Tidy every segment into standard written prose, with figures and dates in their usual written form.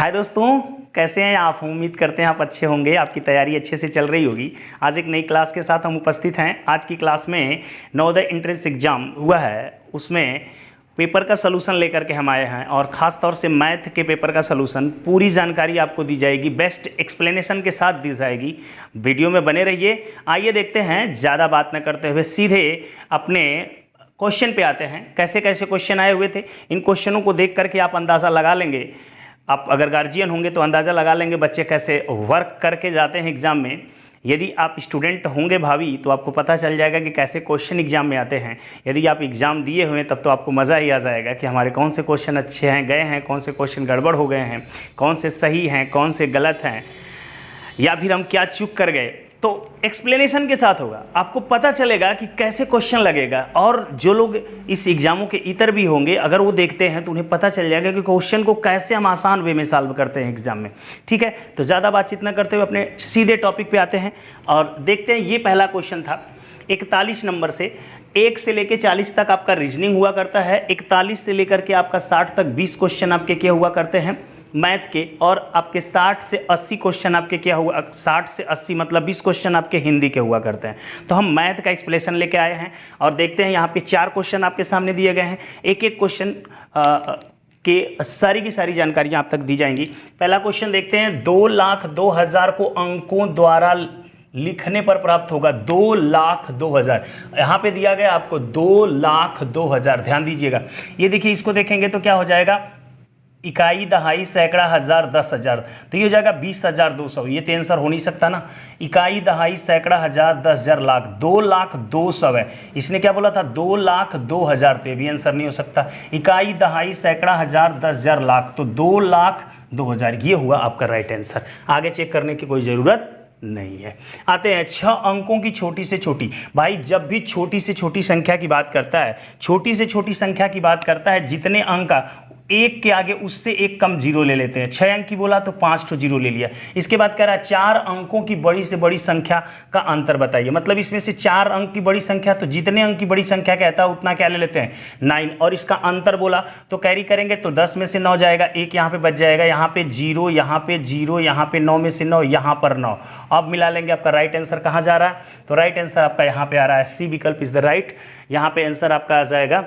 हाय दोस्तों, कैसे हैं आप। उम्मीद करते हैं आप अच्छे होंगे, आपकी तैयारी अच्छे से चल रही होगी। आज एक नई क्लास के साथ हम उपस्थित हैं। आज की क्लास में नवोदय एंट्रेंस एग्जाम हुआ है, उसमें पेपर का सलूशन लेकर के हम आए हैं और ख़ास तौर से मैथ के पेपर का सलूशन पूरी जानकारी आपको दी जाएगी, बेस्ट एक्सप्लेनेशन के साथ दी जाएगी। वीडियो में बने रहिए। आइए देखते हैं, ज़्यादा बात न करते हुए सीधे अपने क्वेश्चन पे आते हैं। कैसे कैसे क्वेश्चन आए हुए थे, इन क्वेश्चनों को देख करके आप अंदाज़ा लगा लेंगे। आप अगर गार्जियन होंगे तो अंदाज़ा लगा लेंगे बच्चे कैसे वर्क करके जाते हैं एग्ज़ाम में। यदि आप स्टूडेंट होंगे भावी तो आपको पता चल जाएगा कि कैसे क्वेश्चन एग्जाम में आते हैं। यदि आप एग्ज़ाम दिए हुए हैं तब तो आपको मज़ा ही आ जाएगा कि हमारे कौन से क्वेश्चन अच्छे हैं गए हैं, कौन से क्वेश्चन गड़बड़ हो गए हैं, कौन से सही हैं, कौन से गलत हैं, या फिर हम क्या चूक कर गए। तो एक्सप्लेनेशन के साथ होगा, आपको पता चलेगा कि कैसे क्वेश्चन लगेगा। और जो लोग इस एग्जामों के इतर भी होंगे, अगर वो देखते हैं तो उन्हें पता चल जाएगा कि क्वेश्चन को कैसे हम आसान वे में सॉल्व करते हैं एग्जाम में। ठीक है, तो ज़्यादा बातचीत न करते हुए अपने सीधे टॉपिक पे आते हैं और देखते हैं। ये पहला क्वेश्चन था 41 नंबर से। 1 से लेकर 40 तक आपका रीजनिंग हुआ करता है। 41 से लेकर के आपका 60 तक 20 क्वेश्चन आपके क्या हुआ करते हैं मैथ के, और आपके 60 से 80 क्वेश्चन आपके क्या हुआ, 60 से 80 मतलब 20 क्वेश्चन आपके हिंदी के हुआ करते हैं। तो हम मैथ का एक्सप्लेनेशन लेके आए हैं और देखते हैं। यहाँ पे 4 क्वेश्चन आपके सामने दिए गए हैं। एक एक क्वेश्चन के सारी की सारी जानकारियाँ आप तक दी जाएंगी। पहला क्वेश्चन देखते हैं। 2,02,000 को अंकों द्वारा लिखने पर प्राप्त होगा 2,02,000। यहाँ पे दिया गया आपको 2,02,000। ध्यान दीजिएगा, ये देखिए, इसको देखेंगे तो क्या हो जाएगा, इकाई, दहाई, सैकड़ा, हजार, 10,000, तो ये हो जाएगा 20,200। ये तो आंसर हो नहीं सकता ना। इकाई, दहाई, सैकड़ा, हजार, 10,000, लाख, 2,02,000 है। इसने क्या बोला था, 2,02,000, तो ये भी आंसर नहीं हो सकता। इकाई, दहाई, सैकड़ा, हजार, 10,000, लाख, तो 2,02,000 ये हुआ आपका राइट आंसर। आगे चेक करने की कोई ज़रूरत नहीं है। आते हैं 6 अंकों की छोटी से छोटी। भाई जब भी छोटी से छोटी संख्या की बात करता है, छोटी से छोटी संख्या की बात करता है, जितने अंक का एक के आगे उससे एक कम जीरो ले लेते हैं। 6 अंक की बोला तो 5 तो जीरो ले लिया। इसके बाद कह रहा है 4 अंकों की बड़ी से बड़ी संख्या का अंतर बताइए। मतलब इसमें से 4 अंक की बड़ी संख्या, तो जितने अंक की बड़ी संख्या कहता है उतना क्या ले लेते हैं, 9। और इसका अंतर बोला तो कैरी करेंगे तो 10 में से 9 जाएगा, एक यहाँ पे बच जाएगा, यहाँ पे 0, यहाँ पे 0, यहाँ पे 9 में से 9, यहाँ पर 9। अब मिला लेंगे। आपका राइट आंसर कहाँ जा रहा है, तो राइट आंसर आपका यहाँ पे आ रहा है, सी विकल्प इज द राइट। यहाँ पे आंसर आपका आ जाएगा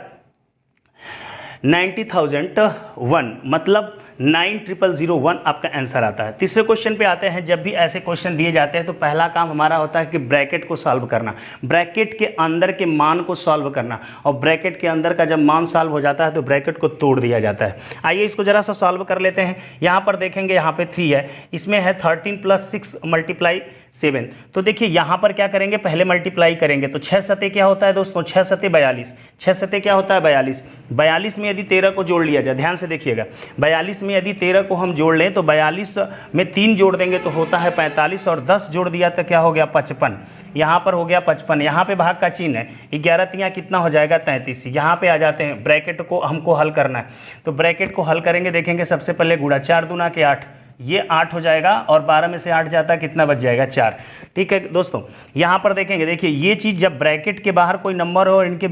90,001, मतलब 9,001 आपका आंसर आता है। तीसरे क्वेश्चन पे आते हैं। जब भी ऐसे क्वेश्चन दिए जाते हैं तो पहला काम हमारा होता है कि ब्रैकेट को सॉल्व करना, ब्रैकेट के अंदर के मान को सॉल्व करना। और ब्रैकेट के अंदर का जब मान सॉल्व हो जाता है तो ब्रैकेट को तोड़ दिया जाता है। आइए इसको जरा सा सॉल्व कर लेते हैं। यहाँ पर देखेंगे, यहाँ पे 3 है, इसमें है 13 + 6 × 7। तो देखिए यहाँ पर क्या करेंगे, पहले मल्टीप्लाई करेंगे तो 6 सते क्या होता है दोस्तों, 6 सते 42। 6 सते क्या होता है, 42। 42 में यदि 13 को जोड़ लिया जाए, ध्यान से देखिएगा, 42 में यदि 13 को हम जोड़ लें तो 42 में 3 जोड़ देंगे तो होता है 45, और 10 जोड़ दिया तो क्या हो गया, 55। यहाँ पर हो गया 55। यहाँ पे भाग का चिन्ह है, 11 तियाँ कितना हो जाएगा, 33। यहाँ पे आ जाते हैं, ब्रैकेट को हमको हल करना है। तो ब्रैकेट को हल करेंगे, देखेंगे सबसे पहले गुणा, 4 दूना के 8, ये 8 हो जाएगा, और 12 में से 8 जाता है, कितना बच जाएगा, 4। ठीक है दोस्तों, यहाँ पर देखेंगे, देखिए ये चीज़ जब ब्रैकेट के बाहर कोई नंबर हो और इनके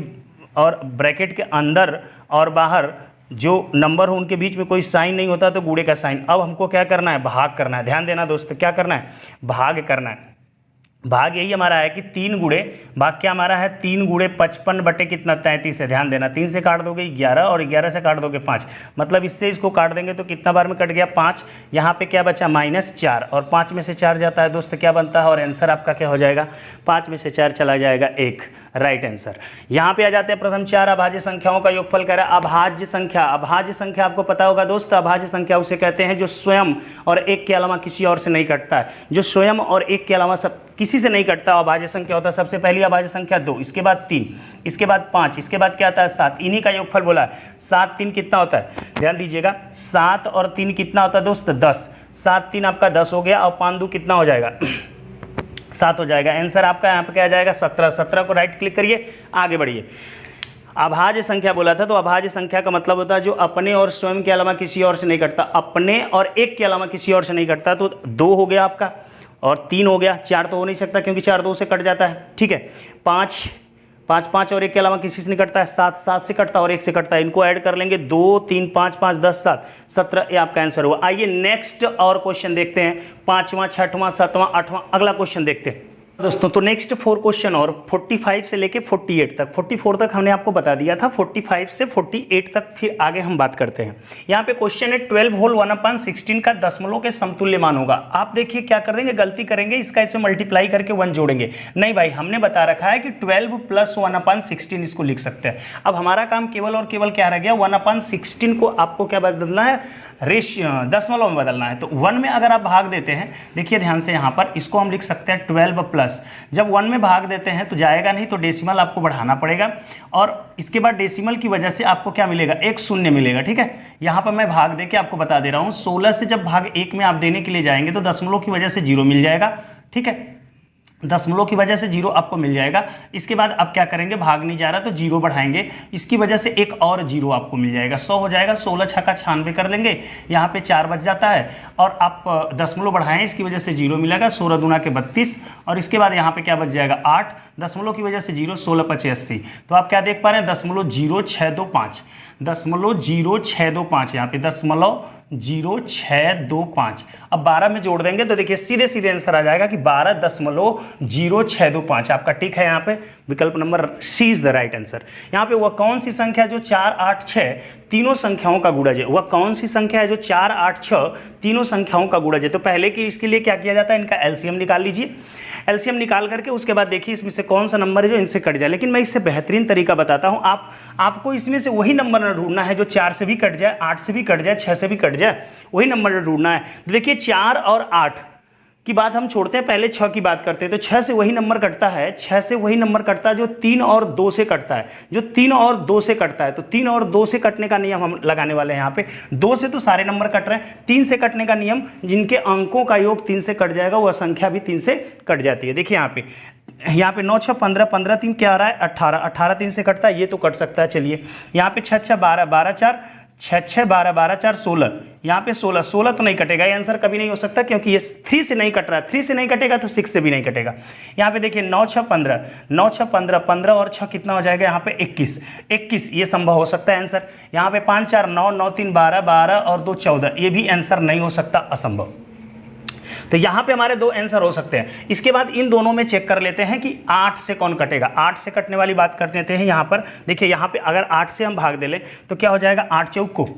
और ब्रैकेट के अंदर और बाहर जो नंबर हो उनके बीच में कोई साइन नहीं होता तो गुणे का साइन। अब हमको क्या करना है, भाग करना है। ध्यान देना दोस्त, क्या करना है, भाग करना है। भाग यही हमारा है कि 3 गुणे, भाग क्या हमारा है, 3 गुणे 55 बटे कितना, 33 है। ध्यान देना, 3 से काट दोगे 11 और 11 से काट दोगे 5, मतलब इससे इसको काट देंगे तो कितना बार में कट गया, 5। यहाँ पे क्या बचा, -4, और 5 में से 4 जाता है दोस्त, क्या बनता है, और आंसर आपका क्या हो जाएगा, 5 में से 4 चला जाएगा 1, राइट आंसर। यहाँ पे आ जाते हैं प्रथम 4 अभाज्य संख्याओं का योगफल करें। अभाज्य संख्या, अभाज्य संख्या आपको पता होगा दोस्त, अभाज्य संख्या उसे कहते हैं जो स्वयं और एक के अलावा किसी और से नहीं कटता है। जो स्वयं और एक के अलावा सब किसी से नहीं कटता अभाज्य संख्या होता है। सबसे पहली अभाज्य संख्या 2, इसके बाद 3, इसके बाद 5, इसके बाद क्या आता है, 7। इन्हीं का योगफल बोला है। 7 3 कितना होता है, ध्यान दीजिएगा, 7 और 3 कितना होता है दोस्त, 10। 7 3 आपका 10 हो गया, और 5 2 कितना हो जाएगा, 7 हो जाएगा। आंसर आपका यहाँ पे क्या आ जाएगा, 17। 17 को राइट क्लिक करिए, आगे बढ़िए। अभाज्य संख्या बोला था, तो अभाज्य संख्या का मतलब होता है जो अपने और स्वयं के अलावा किसी और से नहीं कटता। अपने और एक के अलावा किसी और से नहीं कटता, तो 2 हो गया आपका, और 3 हो गया, 4 तो हो नहीं सकता क्योंकि 4 2 से कट जाता है। ठीक है, 5 5 5 और 1 के अलावा किसी से नहीं कटता है, 7 7 से कटता है और 1 से कटता है, इनको ऐड कर लेंगे 2 3 5 5 10 7 17, ये आपका आंसर हुआ। आइए नेक्स्ट और क्वेश्चन देखते हैं, 5वां 6वां 7वां 8वां अगला क्वेश्चन देखते हैं दोस्तों। तो नेक्स्ट 4 क्वेश्चन और 45 से लेके 48 तक, 44 तक हमने आपको बता दिया था, 45 से 48 तक फिर आगे हम बात करते हैं। यहाँ पे क्वेश्चन है 12 होल 1/16 का दशमलव के समतुल्य मान होगा। आप देखिए क्या कर देंगे, गलती करेंगे, इसका इसमें मल्टीप्लाई करके 1 जोड़ेंगे। नहीं भाई, हमने बता रखा है कि 12 + 1/16 इसको लिख सकते हैं। अब हमारा काम केवल और केवल क्या रह गया, 1/16 को आपको क्या बदलना है, दशमलव में बदलना है। तो 1 में अगर आप भाग देते हैं, देखिए ध्यान से, यहाँ पर इसको हम लिख सकते हैं 12 प्लस, जब 1 में भाग देते हैं तो जाएगा नहीं, तो डेसिमल आपको बढ़ाना पड़ेगा और इसके बाद डेसिमल की वजह से आपको क्या मिलेगा, एक शून्य मिलेगा। ठीक है, यहाँ पर मैं भाग दे के आपको बता दे रहा हूँ, 16 से जब भाग 1 में आप देने के लिए जाएंगे तो दशमलव की वजह से 0 मिल जाएगा। ठीक है, दशमलव की वजह से 0 आपको मिल जाएगा। इसके बाद आप क्या करेंगे, भाग नहीं जा रहा तो 0 बढ़ाएंगे, इसकी वजह से एक और 0 आपको मिल जाएगा, 100 हो जाएगा। 16 6 का 96 कर लेंगे, यहाँ पे 4 बच जाता है और आप दशमलव बढ़ाएं, इसकी वजह से 0 मिलेगा, 16 दूना के 32 और इसके बाद यहाँ पे क्या बच जाएगा 8, दशमलव की वजह से 0, 16 5 80। तो आप क्या देख पा रहे हैं, 0.0625, 0.0625, यहाँ पे 0.0625। अब 12 में जोड़ देंगे तो देखिए सीधे सीधे आंसर आ जाएगा कि 12.0625 आपका टिक है। यहाँ पे विकल्प number C is the right answer. यहाँ पे वह कौन सी संख्या जो 4 8 6 तीनों संख्याओं का गुणज है, वह कौन सी संख्या है जो 4 8 6 तीनों संख्याओं का गुणज है। तो पहले कि इसके लिए क्या किया जाता है, इनका एलसीएम निकाल लीजिए। एलसीएम निकाल करके उसके बाद देखिए इसमें से कौन सा नंबर है जो इनसे कट जाए। लेकिन मैं इससे बेहतरीन तरीका बताता हूं, आपको इसमें से वही नंबर ढूंढना है जो 4 से भी कट जाए, 8 से भी कट जाए, 6 से भी कट जाए, वही नंबर ढूंढना है। तो देखिए 4 और 8 की बात हम छोड़ते हैं, पहले 6 की बात करते हैं। तो 6 से वही नंबर कटता है, 6 से वही नंबर कटता है जो 3 और 2 से कटता है, जो 3 और 2 से कटता है। तो 3 और 2 से कटने का नियम हम लगाने वाले हैं यहाँ पे। 2 से तो सारे नंबर कट रहे हैं, 3 से कटने का नियम, जिनके अंकों का योग 3 से कट जाएगा वह संख्या भी 3 से कट जाती है। देखिए यहाँ पे 9 6 15, 15 3 क्या आ रहा है 18, 18 3 से कटता है, ये तो कट सकता है। चलिए यहाँ पे 6 6 12, 12 4 6 6 12, 12 4 16, यहाँ पे 16, 16 तो नहीं कटेगा, ये आंसर कभी नहीं हो सकता क्योंकि ये 3 से नहीं कट रहा है। 3 से नहीं कटेगा तो 6 से भी नहीं कटेगा। यहाँ पे देखिए 9 6 15, 9 6 15, 15 और 6 कितना हो जाएगा यहाँ पे 21, 21 ये संभव हो सकता है आंसर। यहाँ पे 5 4 9, 9 3 12, 12 और 2 14, ये भी आंसर नहीं हो सकता, असंभव। तो यहाँ पे हमारे 2 आंसर हो सकते हैं। इसके बाद इन दोनों में चेक कर लेते हैं कि 8 से कौन कटेगा। 8 से कटने वाली बात कर लेते हैं। यहाँ पर देखिए, यहाँ पे अगर 8 से हम भाग दे लें तो क्या हो जाएगा, 8 चौक को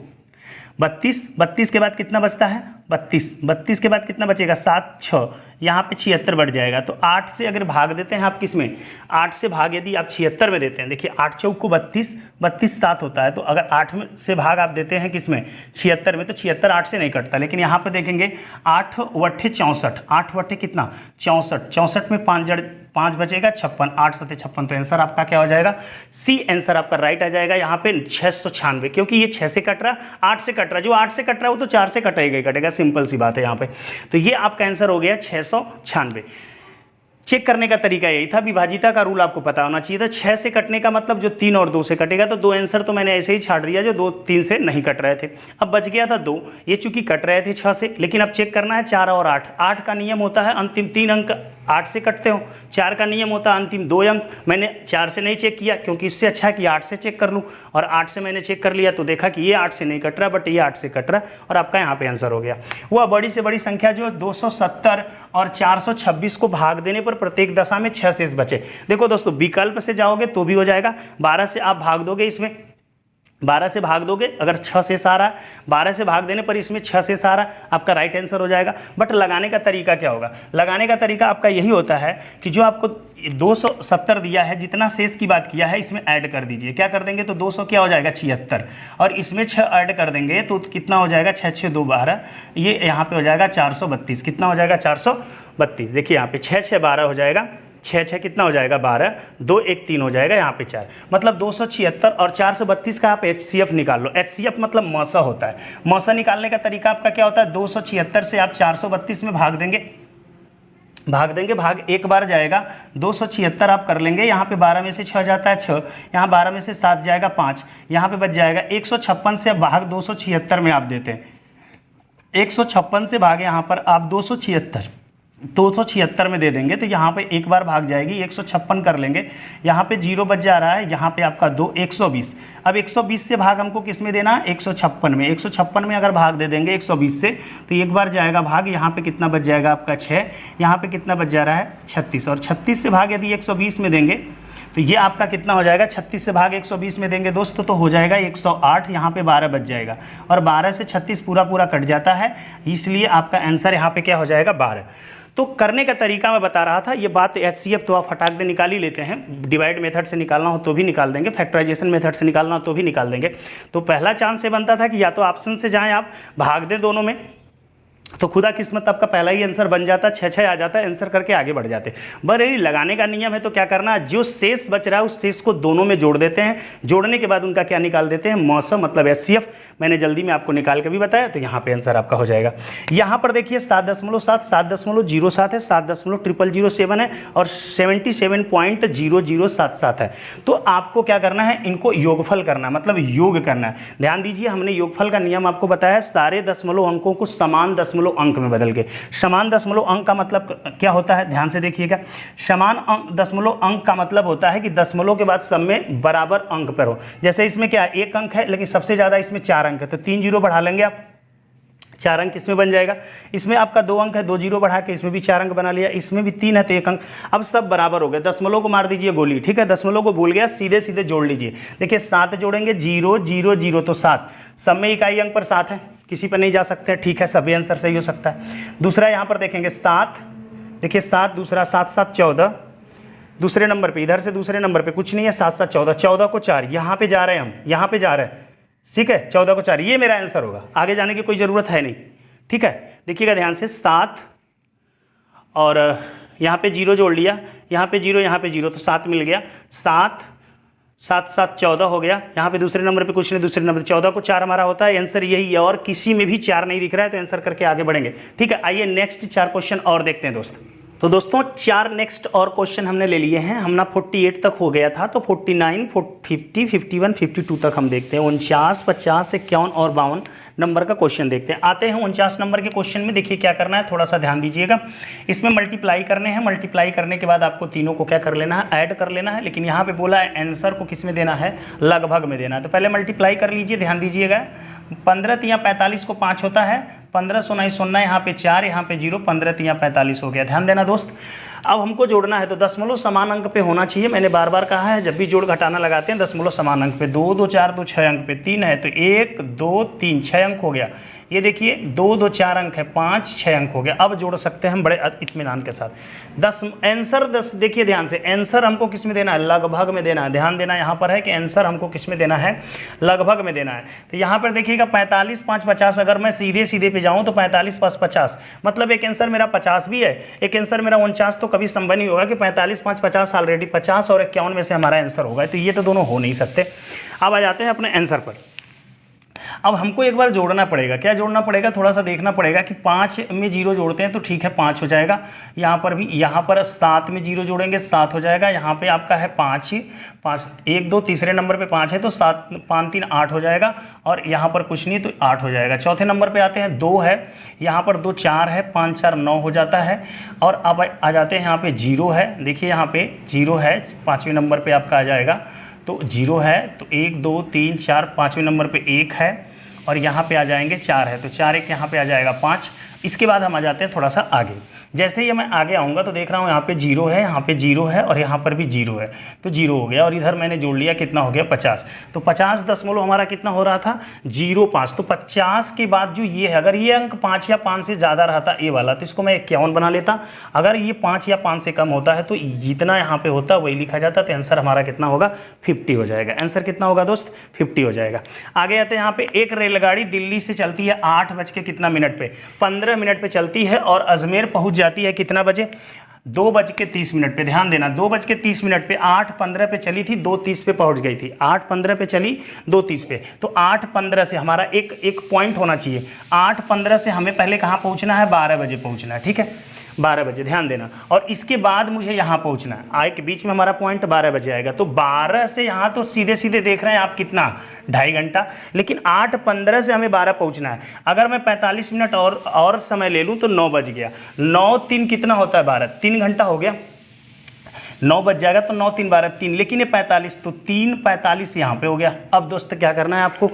32, 32 के बाद कितना बचता है 32, 32 के बाद कितना बचेगा 7 6, यहाँ पे 76 बढ़ जाएगा। तो 8 से अगर भाग देते हैं आप किस में, 8 से भाग यदि आप 76 में देते हैं, देखिए 8 चौक को 32, 32 7 होता है। तो अगर 8 में से भाग आप देते हैं किस में 76 में, तो 76 8 से नहीं कटता। लेकिन यहाँ पे देखेंगे 8 वट्ठे 64, 8 वट्ठे कितना 64, 64 में 5 बचेगा 56, 8 7 56। तो आंसर आपका क्या हो जाएगा, सी आंसर आपका राइट आ जाएगा। यहाँ पे 696, क्योंकि ये 6 से कट रहा, 8 से कट रहा, जो 8 से कट रहा है वो तो 4 से कटेगा ही कटेगा, सिंपल सी बात है यहाँ पे। तो ये आपका आंसर हो गया 696। चेक करने का तरीका यही था, विभाजिता का रूल आपको पता होना चाहिए था। 6 से कटने का मतलब जो 3 और 2 से कटेगा। तो 2 आंसर तो मैंने ऐसे ही छाड़ दिया जो 2 3 से नहीं कट रहे थे। अब बच गया था 2, ये चूंकि कट रहे थे 6 से। लेकिन अब चेक करना है 4 और 8। 8 का नियम होता है अंतिम 3 अंक 8 से कटते हो, 4 का नियम होता है अंतिम 2 अंक। मैंने 4 से नहीं चेक किया क्योंकि इससे अच्छा है कि 8 से चेक कर लूँ, और 8 से मैंने चेक कर लिया तो देखा कि ये 8 से नहीं कट रहा, बट ये 8 से कट रहा, और आपका यहाँ पे आंसर हो गया। वह बड़ी से बड़ी संख्या जो 270 और 426 को भाग देने पर प्रत्येक दशा में 6 शेष बचे। देखो दोस्तों, विकल्प से जाओगे तो भी हो जाएगा, 12 से आप भाग दोगे, इसमें 12 से भाग दोगे अगर 6 शेष आ रहा है, 12 से भाग देने पर इसमें 6 शेष आ रहा है, आपका राइट आंसर हो जाएगा। बट लगाने का तरीका क्या होगा, लगाने का तरीका आपका यही होता है कि जो आपको 270 दिया है, जितना शेष की बात किया है इसमें ऐड कर दीजिए। क्या कर देंगे तो 200 क्या हो जाएगा 76, और इसमें 6 ऐड कर देंगे तो कितना हो जाएगा 6 6 2 12, ये यहाँ पे हो जाएगा 432। कितना हो जाएगा 432। देखिए यहाँ पे 6 6 12 हो जाएगा, 6 6 कितना हो जाएगा 12, 2 1 3 हो जाएगा, यहाँ पे 4, मतलब 276 और 432 का आप HCF निकाल लो। HCF मतलब मौसा होता है। मौसा निकालने का तरीका आपका क्या होता है, 276 से आप 432 में भाग देंगे, भाग एक बार जाएगा, 276 आप कर लेंगे, यहाँ पे 12 में से 6 जाता है 6, यहाँ 12 में से 7 जाएगा 5, यहाँ पे बच जाएगा 156 से भाग 276 में आप देते हैं, 156 से भाग यहाँ पर आप 276, 276 में दे देंगे तो यहाँ पे एक बार भाग जाएगी, 156 कर लेंगे, यहाँ पे 0 बच जा रहा है, यहाँ पे आपका 2, 120। अब 120 से भाग हमको किस में देना है, 156 में। 156 में अगर भाग दे देंगे 120 से तो एक बार जाएगा भाग, यहाँ पे कितना बच जाएगा आपका 6, यहाँ पे कितना बच जा रहा है 36, और 36 से भाग यदि 120 में देंगे तो ये आपका कितना हो जाएगा, 36 से भाग 120 में देंगे दोस्तों तो हो जाएगा 108, यहाँ पे 12 बच जाएगा, और 12 से 36 पूरा पूरा कट जाता है, इसलिए आपका आंसर यहाँ पे क्या हो जाएगा 12। तो करने का तरीका मैं बता रहा था, ये बात एचसीएफ तो आप फटाक दे निकाल ही लेते हैं, डिवाइड मेथड से निकालना हो तो भी निकाल देंगे, फैक्टराइजेशन मेथड से निकालना हो तो भी निकाल देंगे। तो पहला चांस ये बनता था कि या तो ऑप्शन से जाएं आप, भाग दें दोनों में, तो खुदा किस्मत आपका पहला ही आंसर बन जाता, 6 आ जाता है, आंसर करके आगे बढ़ जाते। बड़े लगाने का नियम है तो क्या करना है, जो शेष बच रहा है उस शेष को दोनों में जोड़ देते हैं, जोड़ने के बाद उनका क्या निकाल देते हैं, मौसम मतलब एचसीएफ। मैंने जल्दी में आपको निकाल के भी बताया, तो यहाँ पे आंसर आपका हो जाएगा। यहाँ पर देखिए 7.7, 7.07 है, 7.0007 है और 77.0077 है। तो आपको क्या करना है, इनको योगफल करना है, मतलब योग करना है। ध्यान दीजिए, हमने योगफल का नियम आपको बताया है, सारे दशमलव अंकों को समान दशमलव अंक में बदल के। समान दशमलव अंक का मतलब क्या होता है, ध्यान से देखिएगा। समान अंक दशमलव अंक का मतलब होता है कि दशमलव के बाद सब में बराबर अंक पर हो। जैसे इसमें क्या 1 अंक है, लेकिन सबसे ज्यादा इसमें 4 अंक है, तो 3 जीरो बढ़ा लेंगे आप, 4 अंक इसमें बन जाएगा। इसमें आपका 2 अंक है, 2 जीरो बढ़ा के इसमें भी 4 अंक बना लिया, इसमें भी 3 है तो 1 अंक। अब सब बराबर हो गए, दशमलव को मार दीजिए गोली, ठीक है, दशमलव को भूल गया, सीधे सीधे जोड़ लीजिए। देखिए 7 जोड़ेंगे, 0 0 0 तो 7, सब में इकाई अंक पर 7 है, किसी पर नहीं जा सकते, ठीक है, सभी आंसर सही हो सकता है। दूसरा यहाँ पर देखेंगे 7, देखिए 7, दूसरा 7 7 14, दूसरे नंबर पे, इधर से दूसरे नंबर पे कुछ नहीं है, 7 7 14, 14 को 4, यहाँ पे जा रहे हैं हम, यहाँ पे जा रहे हैं, ठीक है, 14 को 4, ये मेरा आंसर होगा, आगे जाने की कोई ज़रूरत है नहीं, ठीक है। देखिएगा ध्यान से, 7 और यहाँ पे 0 जोड़ लिया, यहाँ पे 0, यहाँ पे 0, तो 7 मिल गया, 7 7 7 14 हो गया। यहाँ पे दूसरे नंबर पे कुछ नहीं, दूसरे नंबर 14 को 4 हमारा होता है, आंसर यही है, और किसी में भी 4 नहीं दिख रहा है, तो आंसर करके आगे बढ़ेंगे, ठीक है। आइए नेक्स्ट 4 क्वेश्चन और देखते हैं दोस्त। तो दोस्तों 4 नेक्स्ट और क्वेश्चन हमने ले लिए हैं, हमने 48 तक हो गया था, तो 49 50 51 52 तक हम देखते हैं। 49 50 51 और 52 नंबर का क्वेश्चन देखते हैं। आते हैं 49 नंबर के क्वेश्चन में। देखिए क्या करना है, थोड़ा सा ध्यान दीजिएगा, इसमें मल्टीप्लाई करने हैं, मल्टीप्लाई करने के बाद आपको तीनों को क्या कर लेना है, ऐड कर लेना है। लेकिन यहाँ पे बोला है आंसर को किस में देना है, लगभग में देना है, तो पहले मल्टीप्लाई कर लीजिए। ध्यान दीजिएगा, 15 तिया 45 को 5 होता है, 15 सोना 0, यहाँ पे 4, यहाँ पे 0, 15 तिया 45 हो गया। ध्यान देना दोस्त। अब हमको जोड़ना है तो दशमलव समान अंक पे होना चाहिए। मैंने बार बार कहा है, जब भी जोड़ घटाना लगाते हैं दशमलव समान अंक पे। 2 2 4 तो 6 अंक पे, 3 है तो 1 2 3 6 अंक हो गया। ये देखिए 2 2 4 अंक है, 5 6 अंक हो गया। अब जोड़ सकते हैं हम बड़े इत्मीनान के साथ। आंसर 10, देखिए ध्यान से, आंसर हमको किस में देना है, लगभग में देना है। ध्यान देना यहाँ पर है कि आंसर हमको किस में देना है, लगभग में देना है। तो यहाँ पर देखिएगा 45 5 50, अगर मैं सीधे सीधे पे जाऊँ तो 45 5 50, मतलब एक आंसर मेरा 50 भी है, एक आंसर मेरा 49, तो कभी संभव नहीं होगा कि 45 5 50, ऑलरेडी 50 और 51 में से हमारा आंसर होगा, तो ये तो दोनों हो नहीं सकते। अब आ जाते हैं अपने आंसर पर। अब हमको एक बार जोड़ना पड़ेगा। क्या जोड़ना पड़ेगा, थोड़ा सा देखना पड़ेगा कि 5 में 0 जोड़ते हैं तो ठीक है 5 हो जाएगा। यहाँ पर भी, यहाँ पर 7 में 0 जोड़ेंगे 7 हो जाएगा। यहाँ पे आपका है 5 1 2, तीसरे नंबर पे 5 है तो 7 5 3 8 हो जाएगा। और यहाँ पर कुछ नहीं तो 8 हो जाएगा। चौथे नंबर पे आते हैं, 2 है, यहाँ पर 2 4 है, 5 4 9 हो जाता है। और अब आ जाते हैं यहाँ पे 0 है, देखिए यहाँ पे 0 है, 5वें नंबर पे आपका आ जाएगा तो 0 है, तो 1 2 3 4, 5वें नंबर पे 1 है और यहाँ पे आ जाएंगे 4 है तो 4 1 यहाँ पे आ जाएगा 5। इसके बाद हम आ जाते हैं थोड़ा सा आगे। जैसे ही मैं आगे आऊँगा तो देख रहा हूँ यहाँ पे 0 है, यहाँ पे 0 है और यहाँ पर भी 0 है, तो 0 हो गया। और इधर मैंने जोड़ लिया, कितना हो गया 50। तो 50 दशमलव हमारा कितना हो रहा था 0.5। तो 50 के बाद जो ये है, अगर ये अंक 5 या 5 से ज़्यादा रहता ये वाला, तो इसको मैं 51 बना लेता। अगर ये 5 या 5 से कम होता है तो जितना यहाँ पे होता वही लिखा जाता। तो आंसर हमारा कितना होगा 50 हो जाएगा। आंसर कितना होगा दोस्त 50 हो जाएगा। आगे आते हैं यहाँ पे, एक रेलगाड़ी दिल्ली से चलती है 8 बज के कितना मिनट पे, 15 मिनट पे चलती है और अजमेर पहुँच जाती है कितना बजे, 2 बज के 30 मिनट पे। ध्यान देना, 2 बज के 30 मिनट पे, 8:15 पे चली थी, 2:30 पे पहुंच गई थी। 8:15 पे चली, 2:30 पे, तो 8:15 से हमारा एक पॉइंट होना चाहिए। 8:15 से हमें पहले कहाँ पहुंचना है, 12 बजे पहुंचना है, ठीक है। 12 बजे, ध्यान देना। और इसके बाद मुझे यहाँ पहुँचना है, आए के बीच में हमारा पॉइंट 12 बजे आएगा, तो 12 से यहाँ तो सीधे सीधे देख रहे हैं आप कितना, 2.5 घंटा। लेकिन 8:15 से हमें 12 पहुँचना है। अगर मैं 45 मिनट और समय ले लूँ तो 9 बज गया, 9-3 कितना होता है 12, 3 घंटा हो गया, 9 बज जाएगा तो 9-3 12 3, लेकिन ये 45, तो 3:45 यहाँ पे हो गया। अब दोस्त क्या करना है आपको,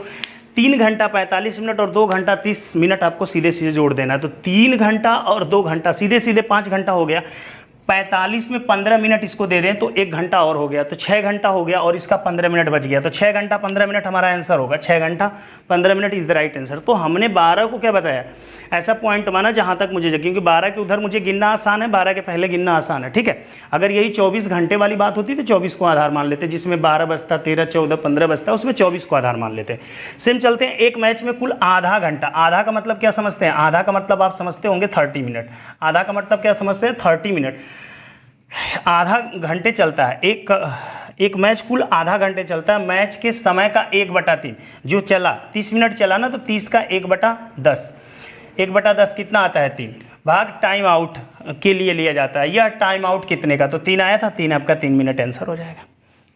3 घंटा 45 मिनट और 2 घंटा 30 मिनट आपको सीधे सीधे जोड़ देना है। तो 3 घंटा और 2 घंटा सीधे सीधे 5 घंटा हो गया। 45 में 15 मिनट इसको दे दें तो 1 घंटा और हो गया, तो 6 घंटा हो गया, और इसका 15 मिनट बच गया, तो 6 घंटा 15 मिनट हमारा आंसर होगा। 6 घंटा 15 minute is the right answer. तो हमने 12 को क्या बताया, ऐसा पॉइंट माना जहां तक मुझे, क्योंकि 12 के उधर मुझे गिनना आसान है, 12 के पहले गिनना आसान है, ठीक है। अगर यही 24 घंटे वाली बात होती तो 24 को आधार मान लेते, जिसमें 12 बजता, 13, 14, 15 बजता, उसमें 24 को आधार मान लेते। सेम चलते हैं, एक मैच में कुल आधा घंटा, आधा का मतलब क्या समझते हैं, आधा का मतलब आप समझते होंगे 30 मिनट, आधा का मतलब क्या समझते हैं 30 मिनट, आधा घंटे चलता है एक मैच, कुल आधा घंटे चलता है। मैच के समय का 1/3 जो चला, 30 मिनट चला ना, तो 30 का 1/10, 1/10 कितना आता है 3, भाग टाइम आउट के लिए लिया जाता है। यह टाइम आउट कितने का, तो 3 आया था, 3 आपका 3 मिनट आंसर हो जाएगा।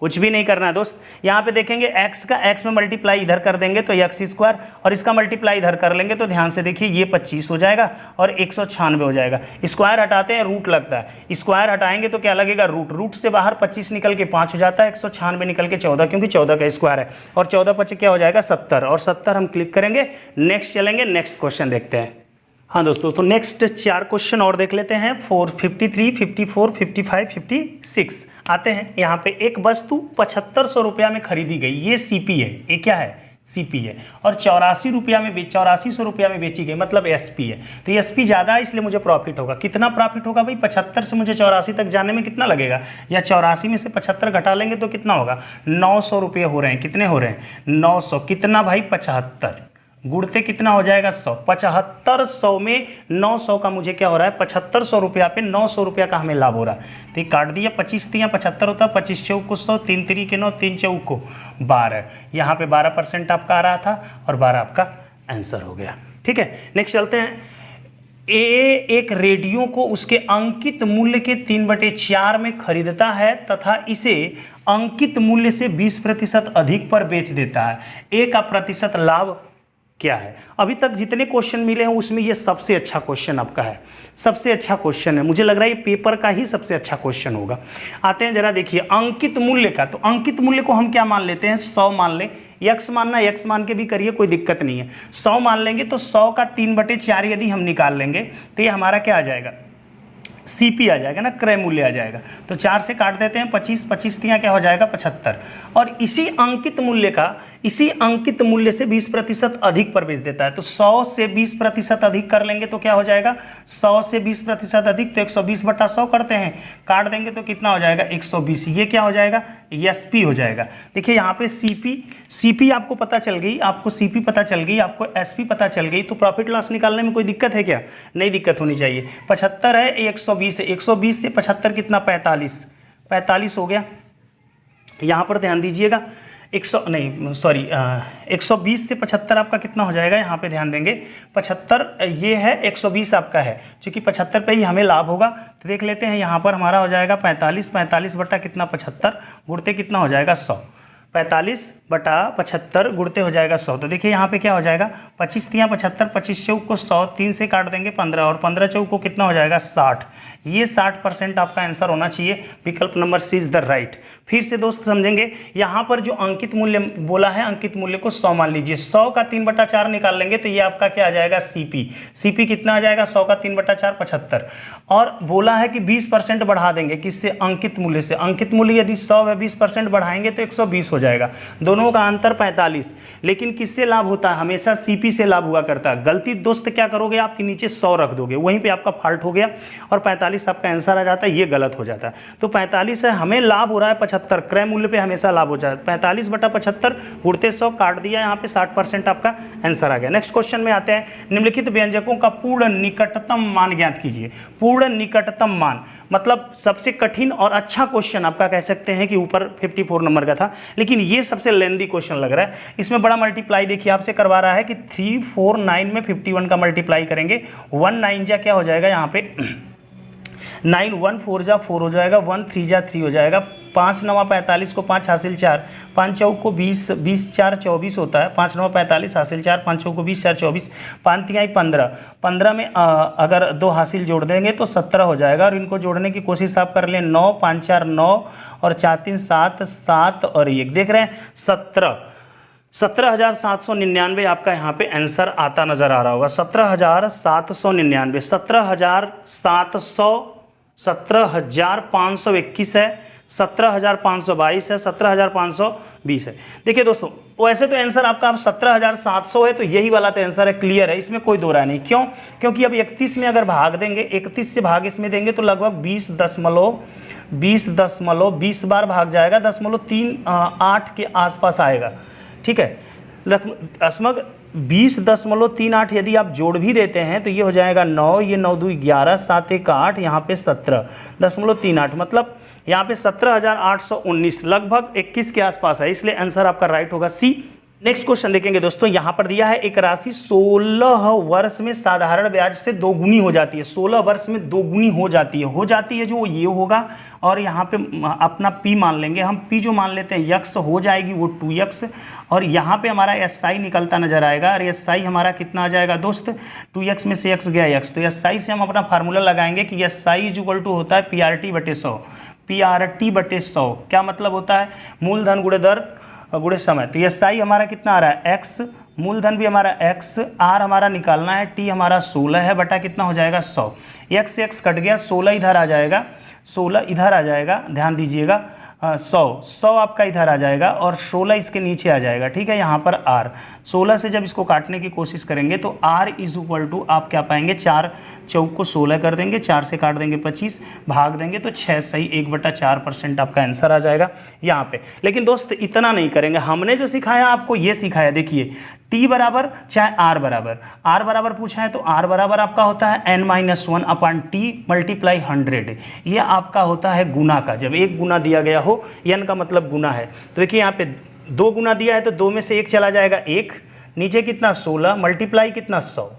कुछ भी नहीं करना है दोस्त। यहाँ पे देखेंगे x का x में मल्टीप्लाई इधर कर देंगे तो x², और इसका मल्टीप्लाई इधर कर लेंगे तो ध्यान से देखिए ये 25 हो जाएगा और 196 हो जाएगा। स्क्वायर हटाते हैं रूट लगता है, स्क्वायर हटाएंगे तो क्या लगेगा रूट, रूट से बाहर 25 निकल के 5 हो जाता है, 196 निकल के 14, क्योंकि 14 का स्क्वायर है, और 14×5 क्या हो जाएगा 70, और 70 हम क्लिक करेंगे, नेक्स्ट चलेंगे, नेक्स्ट क्वेश्चन देखते हैं। हाँ दोस्तों, तो नेक्स्ट 4 क्वेश्चन और देख लेते हैं। 453, 54, 55, 56 आते हैं। यहाँ पे एक वस्तु 7500 रुपया में खरीदी गई, ये सीपी है, ये क्या है सीपी है, और 8400 रुपया में बेची गई, मतलब एसपी है। तो ये एसपी ज़्यादा है इसलिए मुझे प्रॉफिट होगा। कितना प्रॉफिट होगा भाई, 75 से मुझे 84 तक जाने में कितना लगेगा, या 84 में से 75 घटा लेंगे तो कितना होगा, 900 रुपये हो रहे हैं। कितने हो रहे हैं 900, कितना भाई 75, गुड़ते कितना हो जाएगा 100, 7500 में 900 का मुझे क्या हो रहा है 7500 रुपया पे 900 रुपया का हमें लाभ हो रहा है। तो ये काट दिया, 25 तियाँ 75 होता है, 25 चौक को 100, 3 3 के 9, 3 चौक को 12, यहाँ पे 12% आपका आ रहा था और 12 आपका आंसर हो गया। ठीक है, नेक्स्ट चलते हैं। एक रेडियो को उसके अंकित मूल्य के 3/4 में खरीदता है तथा इसे अंकित मूल्य से 20% अधिक पर बेच देता है। ए का प्रतिशत लाभ क्या है। अभी तक जितने क्वेश्चन मिले हैं उसमें ये सबसे अच्छा क्वेश्चन आपका है, सबसे अच्छा क्वेश्चन है। मुझे लग रहा है ये पेपर का ही सबसे अच्छा क्वेश्चन होगा। आते हैं जरा देखिए अंकित मूल्य का। तो अंकित मूल्य को हम क्या मान लेते हैं, 100 मान लें। यक्स मानना यक्स मान के भी करिए, कोई दिक्कत नहीं है। 100 मान लेंगे तो 100 का 3/4 यदि हम निकाल लेंगे तो ये हमारा क्या आ जाएगा, सीपी आ जाएगा ना, क्रय मूल्य आ जाएगा। तो 4 से काट देते हैं, 25 25 तियाँ क्या हो जाएगा 75, और इसी अंकित मूल्य से 20% अधिक पर बेच देता है। तो 100 से 20% अधिक कर लेंगे तो क्या हो जाएगा, 100 से 20% अधिक तो 120/100 करते हैं, काट देंगे तो कितना हो जाएगा 120। ये क्या हो जाएगा, एसपी हो जाएगा। देखिए यहाँ पे सीपी आपको पता चल गई, आपको सीपी पता चल गई, आपको एसपी पता चल गई, तो प्रॉफिट लॉस निकालने में कोई दिक्कत है क्या, नहीं दिक्कत होनी चाहिए। 75 है, 120 है, 120 से 75 कितना 45 हो गया। यहाँ पर ध्यान दीजिएगा, 120 से 75 आपका कितना हो जाएगा, यहाँ पे ध्यान देंगे 75 ये है, 120 आपका है, क्योंकि 75 पे ही हमें लाभ होगा। तो देख लेते हैं, यहाँ पर हमारा हो जाएगा 45 बटा कितना 75, गुणते कितना हो जाएगा 100, 45/75 गुणते हो जाएगा 100। तो देखिए यहाँ पे क्या हो जाएगा, 25 तियाँ 75, 25 चौक को 100, 3 से काट देंगे 15, और 15 चौक को कितना हो जाएगा 60। ये 60% आपका आंसर होना चाहिए। विकल्प number C is the right. फिर से दोस्त समझेंगे, यहाँ पर जो अंकित मूल्य बोला है, अंकित मूल्य को 100 मान लीजिए। 100 का 3/4 निकाल लेंगे तो ये आपका क्या आ जाएगा सीपी कितना आ जाएगा, 100 का 3/4 75, और बोला है कि 20% बढ़ा देंगे किससे, अंकित मूल्य से। अंकित मूल्य यदि 100 है, 20% बढ़ाएंगे तो 120 हो जाएगा। दोनों का अंतर 45, लेकिन किससे लाभ होता है, हमेशा सीपी से लाभ हुआ करता है। गलती दोस्त क्या करोगे, आपके नीचे 100 रख दोगे, वहीं पे आपका फॉल्ट हो गया और 45 आपका आंसर आ जाता है, ये गलत हो जाता है। तो 45 है, हमें लाभ हो रहा है 75, क्रय मूल्य पे हमेशा लाभ हो जाता है। 45/75 गुणते 100, काट दिया, यहाँ पे 60% आपका आंसर आ गया। नेक्स्ट क्वेश्चन में आते हैं। निम्नलिखित व्यंजकों का पूर्ण निकटतम मान ज्ञात कीजिए। पूर्ण निकटतम मान मतलब सबसे कठिन और अच्छा क्वेश्चन आपका कह सकते हैं कि ऊपर 54 नंबर का था, लेकिन ये सबसे लेंदी क्वेश्चन लग रहा है। इसमें बड़ा मल्टीप्लाई देखिए आपसे करवा रहा है कि 3 4 9 में 51 का मल्टीप्लाई करेंगे, 1 9 जा क्या हो जाएगा यहाँ पे 9 1 4 जा 4 हो जाएगा, 1 3 जा 3 हो जाएगा, 5 9 45 को 5 हासिल 4, 5 चौक को 20, 20 4 24 होता है, 5 9 45 हासिल 4, 5 चौक को 20 4 24, 5 3 15, 15 में अगर 2 हासिल जोड़ देंगे तो 17 हो जाएगा। और इनको जोड़ने की कोशिश आप कर लें, 9 5 4 9 और 4 3 7, 7 और 1, देख रहे हैं 17,799 आपका यहाँ पे आंसर आता नजर आ रहा होगा। 17,799, 17,700, 17,521 है, 17,522 है, 17,520 है। देखिए दोस्तों, वैसे तो आंसर आपका अब 17,700 है, तो यही वाला तो आंसर है, क्लियर है, इसमें कोई दो राय नहीं। क्यों? क्योंकि अब 31 में अगर भाग देंगे, 31 से भाग इसमें देंगे तो लगभग 20 बार भाग जाएगा, 0.38 के आसपास आएगा। ठीक है, लगभग 20.38 यदि आप जोड़ भी देते हैं तो ये हो जाएगा 9, ये 9 2 11, 7 1 8, यहाँ पे 17.38, मतलब यहाँ पे 17,819, लगभग 21 के आसपास है, इसलिए आंसर आपका राइट होगा सी। नेक्स्ट क्वेश्चन देखेंगे दोस्तों, यहाँ पर दिया है एक राशि 16 वर्ष में साधारण ब्याज से दोगुनी हो जाती है। 16 वर्ष में दोगुनी हो जाती है जो ये होगा, और यहाँ पे अपना पी मान लेंगे हम, पी जो मान लेते हैं यक्स हो जाएगी वो 2x, और यहाँ पे हमारा एसआई निकलता नजर आएगा, और एसआई हमारा कितना आ जाएगा दोस्त, 2x में से x गया x, तो एसआई से हम अपना फार्मूला लगाएंगे कि एसआई इज इक्वल टू होता है PRT/100, PRT/100 क्या मतलब होता है, मूलधन गुणे दर गुणे समय। तो ये साई हमारा कितना आ रहा है x, मूलधन भी हमारा x, r हमारा निकालना है, t हमारा 16 है, बटा कितना हो जाएगा 100, x x कट गया, 16 इधर आ जाएगा, 16 इधर आ जाएगा, ध्यान दीजिएगा, 100 आपका इधर आ जाएगा, और 16 इसके नीचे आ जाएगा। ठीक है, यहाँ पर r 16 से जब इसको काटने की कोशिश करेंगे तो r इज इक्वल टू आप क्या पाएंगे, 4 चौक को 16 कर देंगे, 4 से काट देंगे 25, भाग देंगे तो 6 सही 1/4% आपका आंसर आ जाएगा यहाँ पे। लेकिन दोस्त इतना नहीं करेंगे, हमने जो सिखाया आपको ये सिखाया, देखिए t बराबर चाहे r बराबर पूछा है तो r बराबर आपका होता है n-1/t मल्टीप्लाई 100, ये आपका होता है गुना का, जब एक गुना दिया गया हो, n का मतलब गुना है, तो देखिए यहाँ पे 2 गुना दिया है तो 2 में से 1 चला जाएगा 1, नीचे कितना 16 मल्टीप्लाई कितना 100,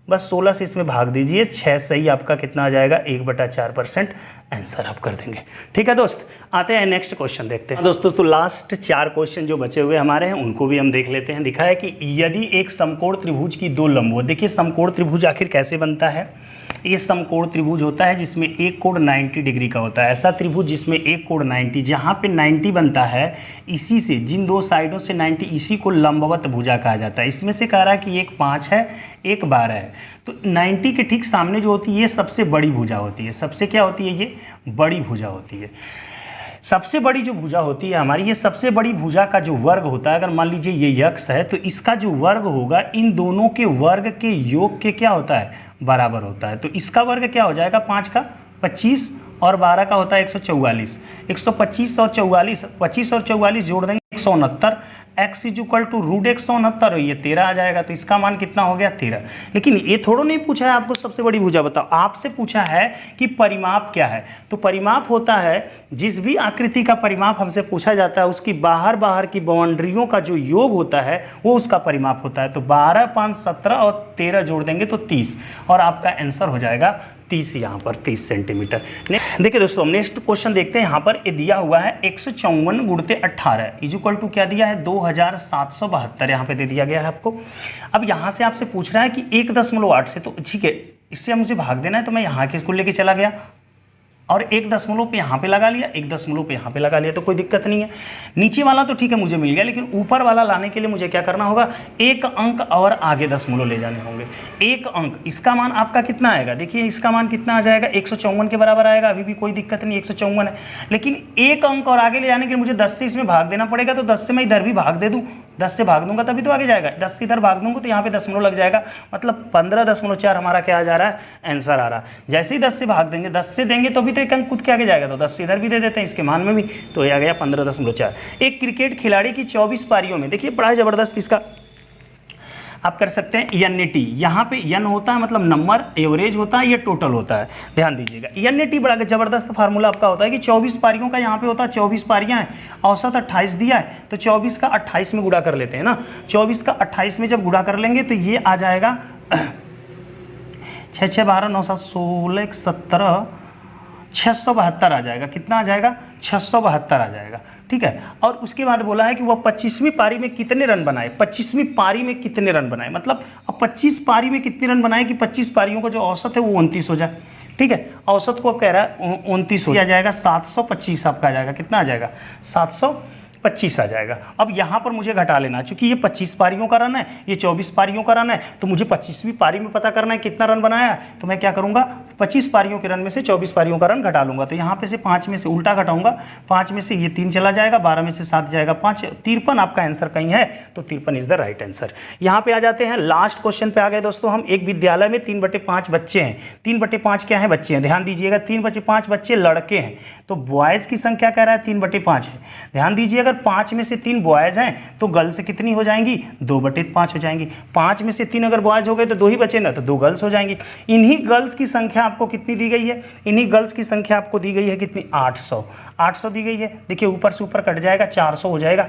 बस 16 से इसमें भाग दीजिए, 6 सही आपका कितना आ जाएगा 1/4% आंसर आप कर देंगे। ठीक है दोस्त, आते हैं नेक्स्ट क्वेश्चन देखते हैं दोस्तों। तो लास्ट 4 क्वेश्चन जो बचे हुए हमारे हैं उनको भी हम देख लेते हैं। दिखा है कि यदि एक समकोण त्रिभुज की 2 लंबवत, देखिए समकोण त्रिभुज आखिर कैसे बनता है, ये समकोण त्रिभुज होता है जिसमें एक कोण 90 डिग्री का होता है। ऐसा त्रिभुज जिसमें एक कोण 90, जहाँ पे 90 बनता है, इसी से जिन 2 साइडों से 90, इसी को लंबवत भुजा कहा जाता है। इसमें से कह रहा है कि एक 5 है, एक 12 है, तो 90 के ठीक सामने जो होती है ये सबसे बड़ी भुजा होती है। सबसे क्या होती है, ये बड़ी भुजा होती है। सबसे बड़ी जो भुजा होती है हमारी, ये सबसे बड़ी भुजा का जो वर्ग होता है, अगर मान लीजिए ये यक्स है तो इसका जो वर्ग होगा इन दोनों के वर्ग के योग के क्या होता है, बराबर होता है। तो इसका वर्ग क्या हो जाएगा, 5 का 25 और 12 का होता है 144, 125 और 44, 25 और 44 जोड़ देंगे 169, x इज इक्वल टू √169, ये 13 आ जाएगा। तो इसका मान कितना हो गया, 13। लेकिन ये थोड़ा नहीं पूछा है आपको सबसे बड़ी भुजा बताओ, आपसे पूछा है कि परिमाप क्या है। तो परिमाप होता है जिस भी आकृति का परिमाप हमसे पूछा जाता है उसकी बाहर की बाउंड्रियों का जो योग होता है वो उसका परिमाप होता है। तो 12 5 17 और 13 जोड़ देंगे तो 30, और आपका आंसर हो जाएगा 30, यहाँ पर 30 सेंटीमीटर। देखिए दोस्तों, हम नेक्स्ट क्वेश्चन देखते हैं। यहाँ पर ये दिया हुआ है 154 गुणते 18 इज इक्वल टू क्या दिया है, 2772 यहाँ पे दे दिया गया है आपको। अब यहाँ से आपसे पूछ रहा है कि 1.8 से, तो ठीक है, इससे मुझे भाग देना है, तो मैं यहाँ के इसको लेके चला गया और 1 दशमलव पे यहाँ पे लगा लिया, 1 दशमलव पे यहाँ पे लगा लिया, तो कोई दिक्कत नहीं है। नीचे वाला तो ठीक है मुझे मिल गया, लेकिन ऊपर वाला लाने के लिए मुझे क्या करना होगा, 1 अंक और आगे दशमलव ले जाने होंगे। 1 अंक, इसका मान आपका कितना आएगा, देखिए इसका मान कितना आ जाएगा, 154 के बराबर आएगा। अभी भी कोई दिक्कत नहीं, 154 है, लेकिन 1 अंक और आगे ले जाने के लिए मुझे 10 से इसमें भाग देना पड़ेगा। तो 10 से मैं इधर भी भाग दे दूँ, 10 से भाग दूंगा तभी तो आगे जाएगा, 10 से इधर भाग दूंगा तो यहाँ पे दशमलव लग जाएगा, मतलब 15.4 हमारा क्या आ जा रहा है, आंसर आ रहा है। जैसे ही 10 से भाग देंगे, 10 से देंगे तो भी तो एक अंक कूद के आगे जाएगा, तो 10 से इधर भी दे देते हैं इसके मान में भी, तो ये आ गया 15.4। एक क्रिकेट खिलाड़ी की 24 पारियों में, देखिए बड़ा जबरदस्त इसका आप कर सकते हैं NT, यहाँ पे n होता है मतलब नंबर, एवरेज होता है, ये टोटल होता है, ध्यान दीजिएगा। NT बड़ा जबरदस्त फार्मूला आपका होता है कि 24 पारियों का यहाँ पे होता है, 24 पारियाँ हैं, औसत 28 दिया है, तो 24 का 28 में गुणा कर लेते हैं ना। 24 का 28 में जब गुणा कर लेंगे तो ये आ जाएगा 6 6 12 9 7 16 17 672 आ जाएगा। कितना आ जाएगा? 672 आ जाएगा। ठीक है। और उसके बाद बोला है कि वह 25वीं पारी में कितने रन बनाए। 25वीं पारी में कितने रन बनाए, मतलब अब 25 पारी में कितने रन बनाए कि 25 पारियों का जो औसत है वो 29 हो जाए। ठीक है, औसत को अब कह रहा है 29 हो जाएगा। 725 आपका आ जाएगा। कितना आ जाएगा? 725 आ जाएगा। अब यहाँ पर मुझे घटा लेना, चूंकि ये 25 पारियों का रन है, ये 24 पारियों का रन है, तो मुझे 25वीं पारी में पता करना है कितना रन बनाया। तो मैं क्या करूँगा, 25 पारियों के रन में से 24 पारियों का रन घटा लूंगा। तो यहाँ पे से 5 में से उल्टा घटाऊंगा, 5 में से ये 3 चला जाएगा, 12 में से 7 जाएगा 5, 53 आपका आंसर कहीं है, तो 53 इज द राइट आंसर। यहाँ पे आ जाते हैं, लास्ट क्वेश्चन पे आ गए दोस्तों हम। एक विद्यालय में 3/5 बच्चे हैं। 3/5 क्या है? बच्चे हैं। ध्यान दीजिएगा, 3/5 बच्चे लड़के हैं, तो बॉयज़ की संख्या कह रहा है 3/5 है। ध्यान दीजिए, अगर 5 में से 3 बॉयज़ हैं तो गर्ल्स कितनी हो जाएंगी? 2/5 हो जाएंगी। 5 में से 3 अगर बॉयज़ हो गए तो 2 ही बचे ना, तो 2 गर्ल्स हो जाएंगी। इन्हीं गर्ल्स की संख्या आपको कितनी दी गई है? इन्हीं गर्ल्स की संख्या आपको दी गई है कितनी? 800 दी गई है। देखिए ऊपर से ऊपर कट जाएगा, 400 हो जाएगा।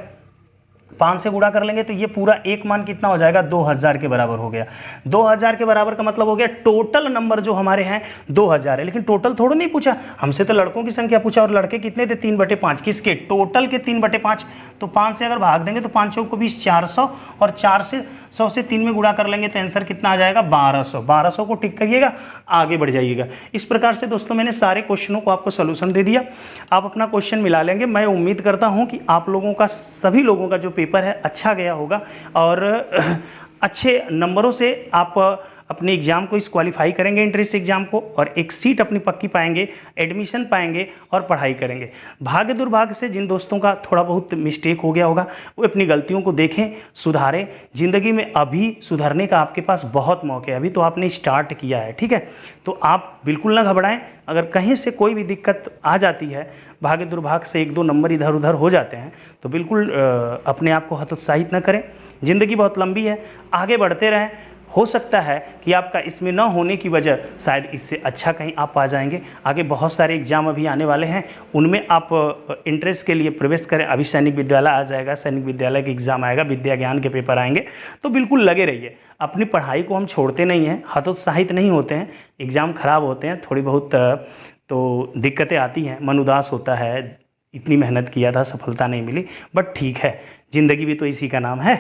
5 से गुणा कर लेंगे तो ये पूरा एक मान कितना हो जाएगा? 2000 के बराबर हो गया। 2000 के बराबर का मतलब हो गया टोटल नंबर जो हमारे हैं 2000 है। लेकिन टोटल थोड़ा नहीं पूछा हमसे, तो लड़कों की संख्या पूछा, और लड़के कितने थे? 3/5। किसके? टोटल के 3/5। तो 5 से अगर भाग देंगे तो 5 चौक को 20, 400, और 4 से 100 से 3 में गुणा कर लेंगे तो आंसर कितना आ जाएगा? 1200। 1200 को टिक करिएगा, आगे बढ़ जाइएगा। इस प्रकार से दोस्तों मैंने सारे क्वेश्चनों को आपको सोल्यूशन दे दिया। आप अपना क्वेश्चन मिला लेंगे। मैं उम्मीद करता हूँ कि आप लोगों का, सभी लोगों का जो पेपर है अच्छा गया होगा, और अच्छे नंबरों से आप अपने एग्ज़ाम को इस क्वालिफाई करेंगे, एंट्रेंस एग्ज़ाम को, और एक सीट अपनी पक्की पाएंगे, एडमिशन पाएंगे और पढ़ाई करेंगे। भाग्य दुर्भाग्य से जिन दोस्तों का थोड़ा बहुत मिस्टेक हो गया होगा वो अपनी गलतियों को देखें, सुधारें। ज़िंदगी में अभी सुधरने का आपके पास बहुत मौके है, अभी तो आपने स्टार्ट किया है। ठीक है, तो आप बिल्कुल ना घबराएं। अगर कहीं से कोई भी दिक्कत आ जाती है, भाग्य दुर्भाग्य से 1-2 नंबर इधर उधर हो जाते हैं, तो बिल्कुल अपने आप को हतोत्साहित न करें। ज़िंदगी बहुत लंबी है, आगे बढ़ते रहें। हो सकता है कि आपका इसमें न होने की वजह शायद इससे अच्छा कहीं आप पा जाएंगे। आगे बहुत सारे एग्जाम अभी आने वाले हैं, उनमें आप इंट्रेंस के लिए प्रवेश करें। अभी सैनिक विद्यालय आ जाएगा, सैनिक विद्यालय के एग्ज़ाम आएगा, विद्या ज्ञान के पेपर आएंगे, तो बिल्कुल लगे रहिए। अपनी पढ़ाई को हम छोड़ते नहीं हैं, हतोत्साहित नहीं होते हैं। एग्ज़ाम ख़राब होते हैं, थोड़ी बहुत तो दिक्कतें आती हैं, मन उदास होता है, इतनी मेहनत किया था, सफलता नहीं मिली, बट ठीक है, ज़िंदगी भी तो इसी का नाम है।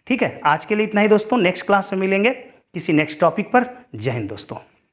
ठीक है, आज के लिए इतना ही दोस्तों। नेक्स्ट क्लास में मिलेंगे किसी नेक्स्ट टॉपिक पर। जय हिंद दोस्तों।